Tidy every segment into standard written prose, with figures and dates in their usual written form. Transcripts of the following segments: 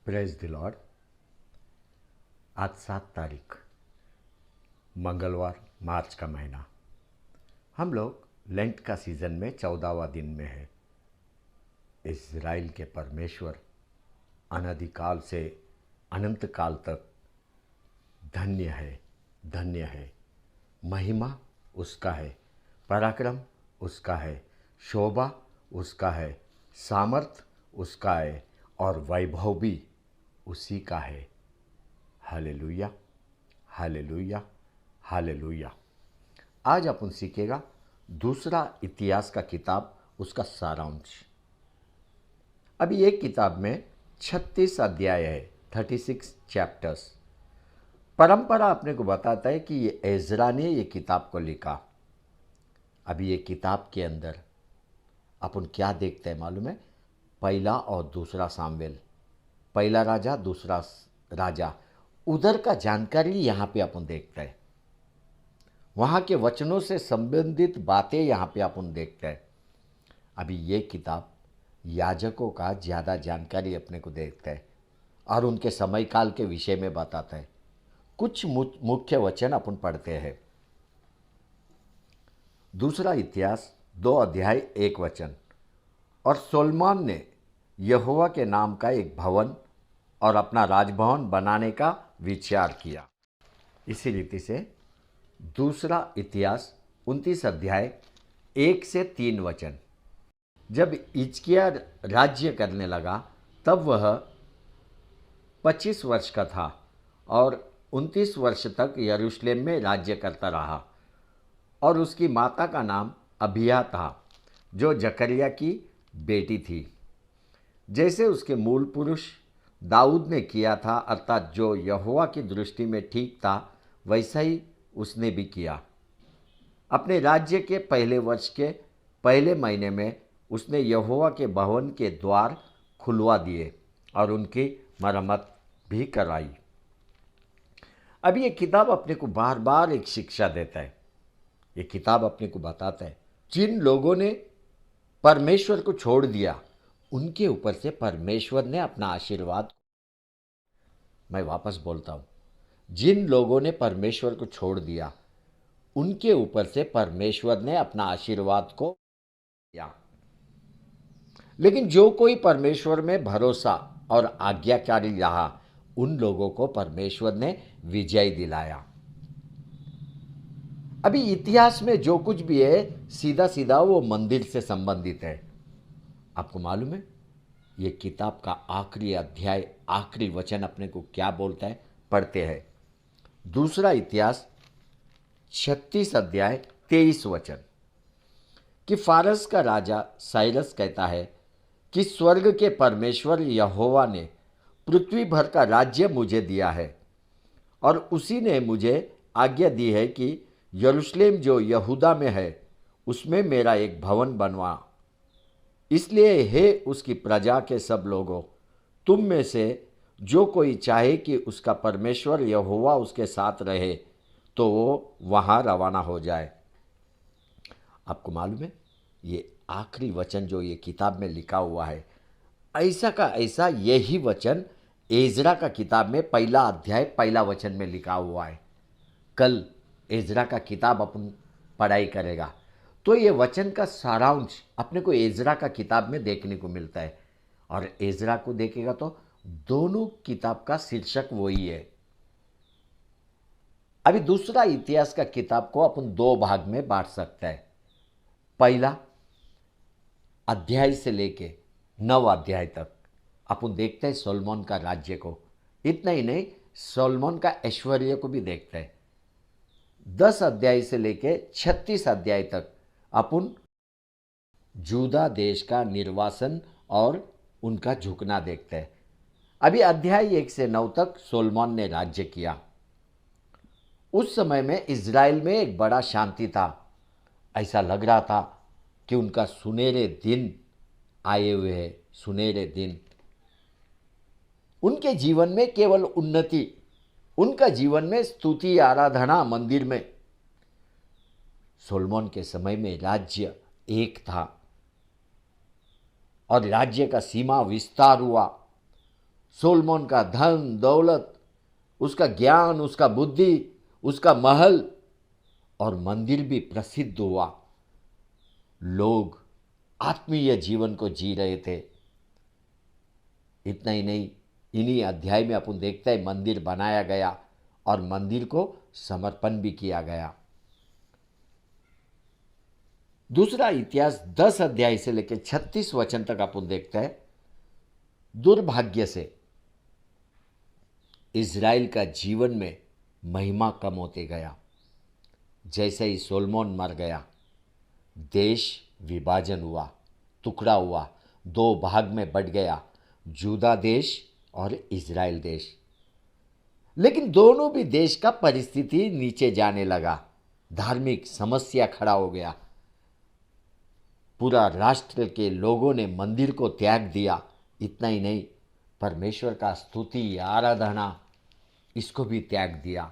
Praise the Lord. आज 7 तारीख मंगलवार, मार्च का महीना। हम लोग लेंट का सीज़न में 14वां दिन में है। इज़राइल के परमेश्वर अनादिकाल से अनंत काल तक धन्य है, धन्य है। महिमा उसका है, पराक्रम उसका है, शोभा उसका है, सामर्थ उसका है और वैभव भी उसी का है। Hallelujah, hallelujah, hallelujah. आज अपन सीखेगा दूसरा इतिहास का किताब, उसका सारांश। अभी एक किताब में 36 अध्याय है, 36 चैप्टर्स। परंपरा अपने को बताता है कि ये एजरा ने ये किताब को लिखा। अभी ये किताब के अंदर अपन क्या देखते हैं मालूम है? पहला और दूसरा सामुएल, पहला राजा दूसरा राजा, उधर का जानकारी यहाँ पे अपन देखते हैं। वहाँ के वचनों से संबंधित बातें यहाँ पे अपन देखते हैं। अभी ये किताब याजकों का ज़्यादा जानकारी अपने को देखता है और उनके समय काल के विषय में बताता है। कुछ मुख्य वचन अपन पढ़ते हैं। दूसरा इतिहास 2 अध्याय 1 वचन। और सोलोमन ने यहोवा के नाम का एक भवन और अपना राजभवन बनाने का विचार किया। इसी रीति से दूसरा इतिहास 29 अध्याय 1 से 3 वचन। जब हिजकिय्याह राज्य करने लगा तब वह 25 वर्ष का था और 29 वर्ष तक यरूशलेम में राज्य करता रहा। और उसकी माता का नाम अबिय्याह था, जो जकरिया की बेटी थी। जैसे उसके मूल पुरुष दाऊद ने किया था, अर्थात जो यहोवा की दृष्टि में ठीक था, वैसा ही उसने भी किया। अपने राज्य के पहले वर्ष के पहले महीने में उसने यहोवा के भवन के द्वार खुलवा दिए और उनकी मरम्मत भी कराई। अब ये किताब अपने को बार बार एक शिक्षा देता है। ये किताब अपने को बताता है जिन लोगों ने परमेश्वर को छोड़ दिया, उनके ऊपर से परमेश्वर ने अपना आशीर्वाद, मैं वापस बोलता हूँ, जिन लोगों ने परमेश्वर को छोड़ दिया, उनके ऊपर से परमेश्वर ने अपना आशीर्वाद को दिया। लेकिन जो कोई परमेश्वर में भरोसा और आज्ञाकारी रहा, उन लोगों को परमेश्वर ने विजय दिलाया। अभी इतिहास में जो कुछ भी है, सीधा सीधा वो मंदिर से संबंधित है। आपको मालूम है ये किताब का आखिरी अध्याय, आखिरी वचन अपने को क्या बोलता है? पढ़ते हैं। दूसरा इतिहास 36 अध्याय 23 वचन कि फारस का राजा साइरस कहता है कि स्वर्ग के परमेश्वर यहोवा ने पृथ्वी भर का राज्य मुझे दिया है और उसी ने मुझे आज्ञा दी है कि यरूशलेम जो यहूदा में है, उसमें मेरा एक भवन बनवा। इसलिए हे उसकी प्रजा के सब लोगों, तुम में से जो कोई चाहे कि उसका परमेश्वर यहोवा उसके साथ रहे, तो वो वहाँ रवाना हो जाए। आपको मालूम है ये आखिरी वचन जो ये किताब में लिखा हुआ है, ऐसा का ऐसा यही वचन एजरा का किताब में पहला अध्याय पहला वचन में लिखा हुआ है। कल एजरा का किताब अपन पढ़ाई करेगा तो ये वचन का सारांश अपने को एजरा का किताब में देखने को मिलता है। और एजरा को देखेगा तो दोनों किताब का शीर्षक वही है। अभी दूसरा इतिहास का किताब को अपन 2 भाग में बांट सकता है। पहला अध्याय से लेके 9 अध्याय तक अपन देखते हैं सोलोमन का राज्य को। इतना ही नहीं, सोलोमन का ऐश्वर्य को भी देखते हैं। 10 अध्याय से लेके 36 अध्याय तक अपन जूदा देश का निर्वासन और उनका झुकना देखते हैं। अभी अध्याय 1 से 9 तक सोलोमन ने राज्य किया। उस समय में इज़राइल में एक बड़ा शांति था। ऐसा लग रहा था कि उनका सुनहरे दिन आए हुए हैं, सुनहरे दिन। उनके जीवन में केवल उन्नति, उनका जीवन में स्तुति आराधना मंदिर में। सोलोमन के समय में राज्य एक था और राज्य का सीमा विस्तार हुआ। सोलोमन का धन दौलत, उसका ज्ञान, उसका बुद्धि, उसका महल और मंदिर भी प्रसिद्ध हुआ। लोग आत्मीय जीवन को जी रहे थे। इतना ही नहीं, इन्हीं अध्याय में अपन देखते हैं मंदिर बनाया गया और मंदिर को समर्पण भी किया गया। दूसरा इतिहास 10 अध्याय से लेकर 36 वचन तक अपन देखते हैं। दुर्भाग्य से इज़राइल का जीवन में महिमा कम होते गया। जैसे ही सोलोमन मर गया, देश विभाजन हुआ, टुकड़ा हुआ, दो भाग में बट गया, जूदा देश और इज़राइल देश। लेकिन दोनों भी देश का परिस्थिति नीचे जाने लगा, धार्मिक समस्या खड़ा हो गया। पूरा राष्ट्र के लोगों ने मंदिर को त्याग दिया। इतना ही नहीं, परमेश्वर का स्तुति आराधना इसको भी त्याग दिया।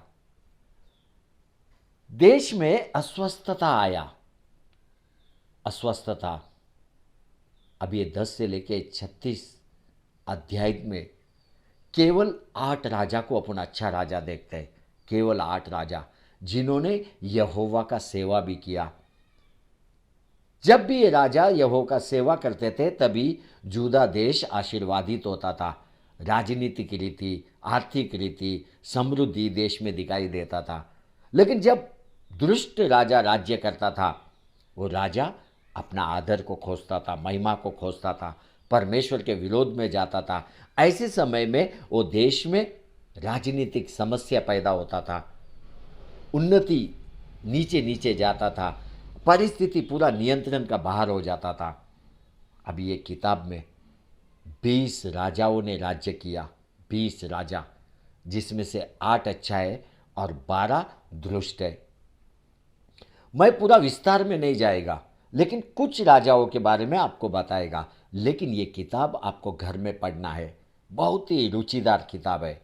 देश में अस्वस्थता आया। अस्वस्थता अब ये 10 से लेके 36 अध्याय में केवल 8 राजा को अपन अच्छा राजा देखते हैं। केवल 8 राजा जिन्होंने यहोवा का सेवा भी किया। जब भी ये राजा यहोवा का सेवा करते थे तभी जूदा देश आशीर्वादित होता था। राजनीतिक रीति, आर्थिक रीति, समृद्धि देश में दिखाई देता था। लेकिन जब दुष्ट राजा राज्य करता था, वो राजा अपना आदर को खोजता था, महिमा को खोजता था, परमेश्वर के विरोध में जाता था। ऐसे समय में वो देश में राजनीतिक समस्या पैदा होता था, उन्नति नीचे नीचे जाता था, परिस्थिति पूरा नियंत्रण का बाहर हो जाता था। अब ये किताब में 20 राजाओं ने राज्य किया। 20 राजा, जिसमें से 8 अच्छा है और 12 दुष्ट है। मैं पूरा विस्तार में नहीं जाएगा, लेकिन कुछ राजाओं के बारे में आपको बताएगा। लेकिन ये किताब आपको घर में पढ़ना है। बहुत ही रुचिदार किताब है।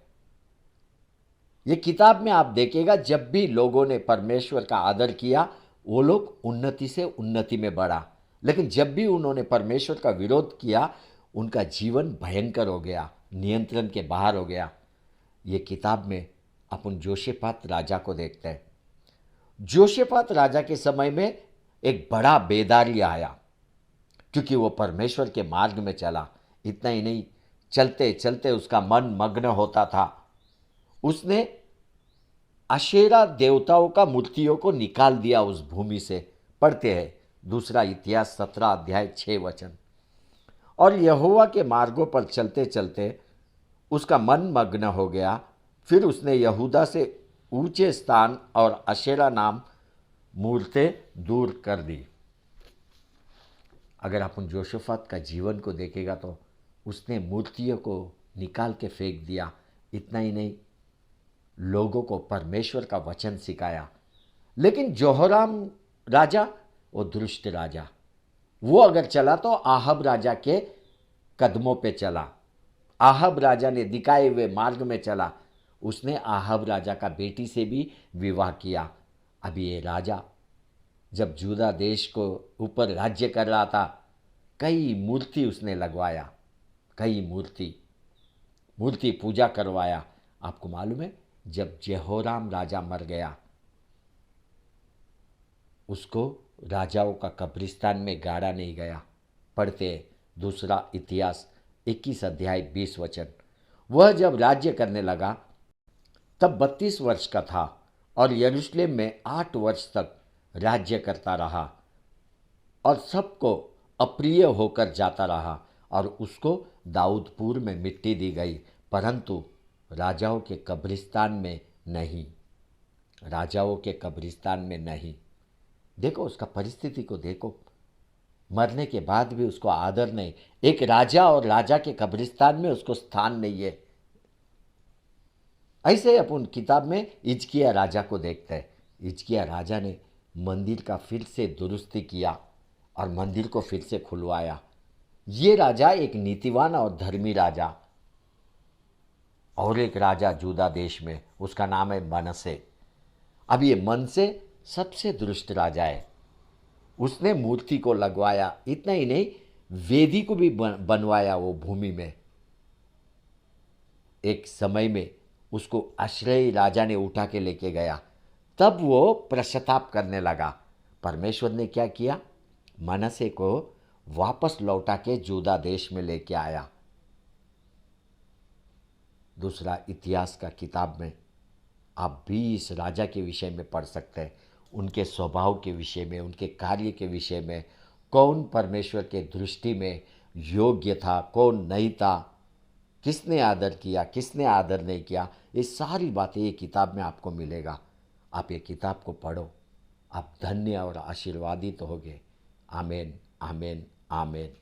ये किताब में आप देखिएगा, जब भी लोगों ने परमेश्वर का आदर किया, वो लोग उन्नति से उन्नति में बढ़ा। लेकिन जब भी उन्होंने परमेश्वर का विरोध किया, उनका जीवन भयंकर हो गया, नियंत्रण के बाहर हो गया। ये किताब में अपन जोशेफात राजा को देखते हैं। जोशेफात राजा के समय में एक बड़ा बेदारी आया, क्योंकि वो परमेश्वर के मार्ग में चला। इतना ही नहीं, चलते चलते उसका मन मग्न होता था। उसने अशेरा देवताओं का मूर्तियों को निकाल दिया उस भूमि से। पढ़ते हैं दूसरा इतिहास 17 अध्याय 6 वचन। और यहोवा के मार्गों पर चलते चलते उसका मन मग्न हो गया। फिर उसने यहूदा से ऊंचे स्थान और अशेरा नाम मूर्तें दूर कर दी। अगर अपन जोशेफात का जीवन को देखेगा तो उसने मूर्तियों को निकाल के फेंक दिया। इतना ही नहीं, लोगों को परमेश्वर का वचन सिखाया। लेकिन जोहराम राजा, वो दुष्ट राजा, वो अगर चला तो आहब राजा के कदमों पे चला। आहब राजा ने दिखाए हुए मार्ग में चला। उसने आहब राजा का बेटी से भी विवाह किया। अभी ये राजा जब जूदा देश को ऊपर राज्य कर रहा था, कई मूर्ति उसने लगवाया, कई मूर्ति पूजा करवाया। आपको मालूम है, जब जेहोराम राजा मर गया, उसको राजाओं का कब्रिस्तान में गाड़ा नहीं गया। पढ़ते दूसरा इतिहास 21 अध्याय 20 वचन। वह जब राज्य करने लगा तब 32 वर्ष का था और यरूशलेम में 8 वर्ष तक राज्य करता रहा और सबको अप्रिय होकर जाता रहा। और उसको दाऊदपुर में मिट्टी दी गई, परंतु राजाओं के कब्रिस्तान में नहीं। राजाओं के कब्रिस्तान में नहीं। देखो उसका परिस्थिति को देखो, मरने के बाद भी उसको आदर नहीं। एक राजा और राजा के कब्रिस्तान में उसको स्थान नहीं है। ऐसे अपन किताब में हिजकिया राजा को देखते हैं। हिजकिया राजा ने मंदिर का फिर से दुरुस्ती किया और मंदिर को फिर से खुलवाया। ये राजा एक नीतिवान और धर्मी राजा। और एक राजा जूदा देश में, उसका नाम है मनसे। अब ये मनसे सबसे दुष्ट राजा है। उसने मूर्ति को लगवाया। इतना ही नहीं, वेदी को भी बनवाया वो भूमि में। एक समय में उसको आश्रय राजा ने उठा के लेके गया, तब वो पश्चाताप करने लगा। परमेश्वर ने क्या किया? मनश्शे को वापस लौटा के जूदा देश में लेके आया। दूसरा इतिहास का किताब में आप भी इस राजा के विषय में पढ़ सकते हैं, उनके स्वभाव के विषय में, उनके कार्य के विषय में, कौन परमेश्वर के दृष्टि में योग्य था, कौन नहीं था, किसने आदर किया, किसने आदर नहीं किया, ये सारी बातें ये किताब में आपको मिलेगा। आप ये किताब को पढ़ो, आप धन्य और आशीर्वादित होगे। आमीन, आमीन, आमीन।